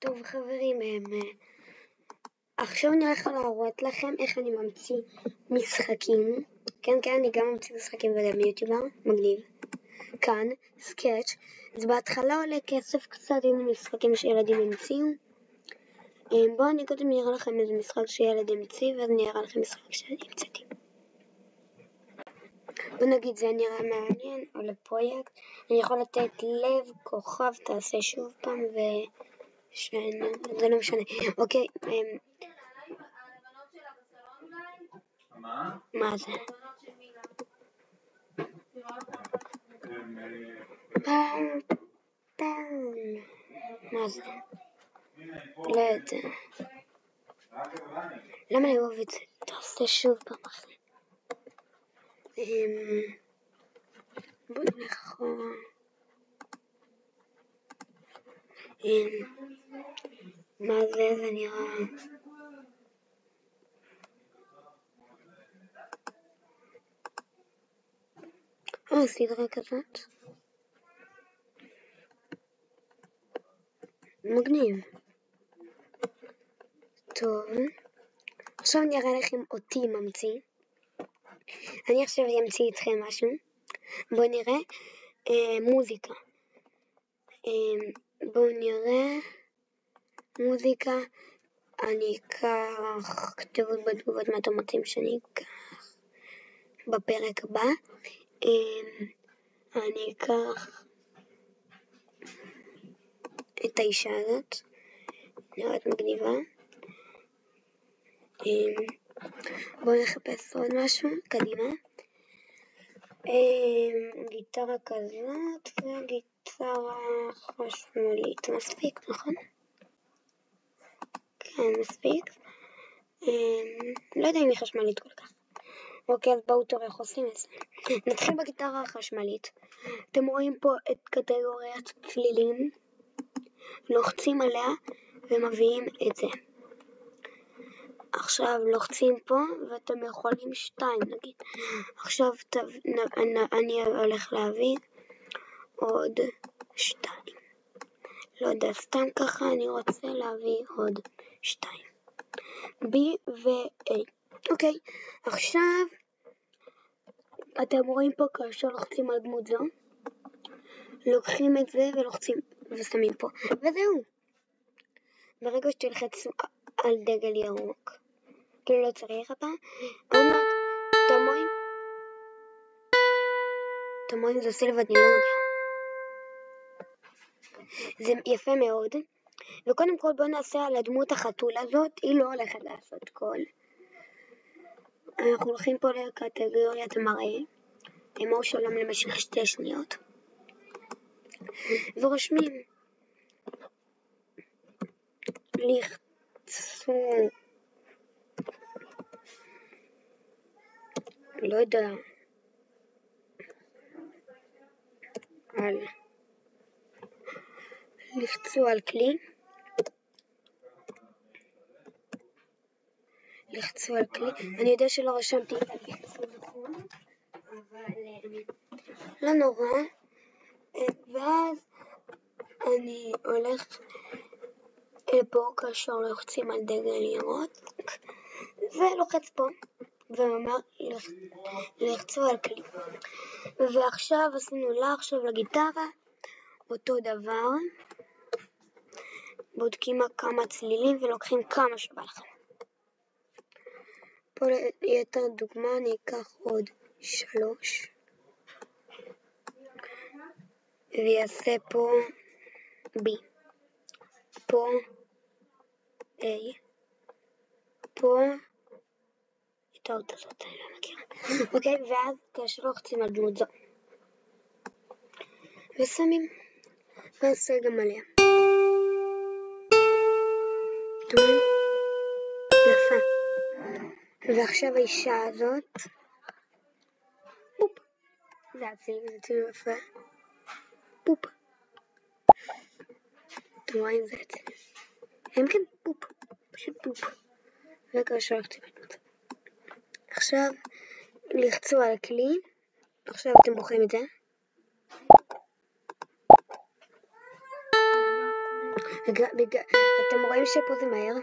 טוב חברים, עכשיו אני הולך להראות לכם איך אני ממציא משחקים. כן, אני גם ממציא משחקים וגם יוטיובר, מגניב. כאן, סקאץ'. אז בהתחלה עולה כסף קצת עם משחקים שילדים המציאו. בואו אני קודם נראה לכם איזה משחק שילד המציא, ואז נראה לכם משחק שאני המצאתי. בוא נגיד זה נראה מעניין, או לפרויקט. אני יכול לתת לב, כוכב, תעשה שוב פעם זה לא משנה. אוקיי. מה זה? מה זה? לא יודע. למה אני אוהב את זה? תעשה שוב פעם אחרי. בוא נלך אחורה. מה זה? זה נראה... סדרה כזאת. מגניב. טוב. עכשיו נראה לכם אותי ממציא. אני עכשיו אמציא איתכם משהו. בואו נראה. מוזיקה. בואו נראה. מוזיקה. אני אקח כתובות בתגובות מה אתם רוצים שאני אקח בפרק הבא. אני אקח את האישה הזאת, נראית מגניבה. בואו נחפש עוד משהו, קדימה. גיטרה כזאת וגיטרה חשמלית, מספיק, נכון? כן, מספיק. לא יודע אם היא חשמלית כל כך. אוקיי, אז בואו תראו איך עושים את זה. נתחיל בגיטרה החשמלית. אתם רואים פה את קטגוריית צלילים. לוחצים עליה ומביאים את זה. עכשיו לוחצים פה ואתם יכולים 2 נגיד. עכשיו אני הולך להביא עוד 2. לא יודע, סתם ככה אני רוצה להביא עוד 2. B ו-A. אוקיי, עכשיו אתם רואים פה כאשר לוחצים על דמות זו. לוקחים את זה ולוחצים ושמים פה. וזהו. ברגע שתלחצו על דגל ירוק. כאילו לא צריך הפעם. עוד מעט. תמוים זה עושה לבד, אני לא יודע. זה יפה מאוד. וקודם כל בוא נעשה על הדמות החתול הזאת. היא לא הולכת לעשות קול. אנחנו הולכים פה לקטגוריית מראה. אמור שלום למשך 2 שניות. ורושמים. לחצו. לא יודע. לחצו על כלי. לחצו על כלי. אני יודע שלא רשמתי את הלחצו נכון, אבל לא נורא. ואז אני הולך פה כאשר לוחצים על דגל ירוק ולוחץ פה ואומר לחצו על כלי. ועכשיו עשינו לה עכשיו לגיטרה אותו דבר. בודקים כמה צלילים ולוקחים כמה שבא לכם. פה ליתר דוגמה אני אקח עוד 3 ויעשה פה B, פה A, פה את האות הזאת אני לא מכירה. אוקיי, ואז כאשר לוחצים על דמות זו ושמים ועשה גם עליה. יפה. ועכשיו האישה הזאת פופ. זה צילום יפה. פופ. אתם רואים זה צילום. הם כן פופ. פשוט פופ. וכאשר לוחצים על דמות. עכשיו לחצו על הכלי. עכשיו אתם בוחרים את זה. אתם רואים שפה זה מהר?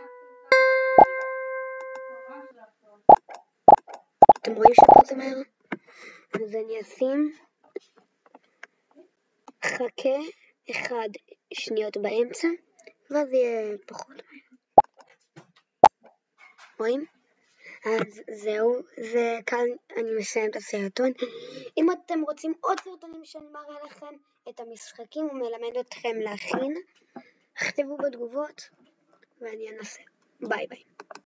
אתם רואים שפה זה מהר? אז אני אשים חכה 1 שניות באמצע, ואז יהיה פחות מהר. רואים? אז זהו, וכאן אני מסיים את הסרטון. אם אתם רוצים עוד סרטונים שאני מראה לכם את המשחקים ומלמד אתכם להכין, תכתבו בתגובות ואני אנסה. ביי ביי.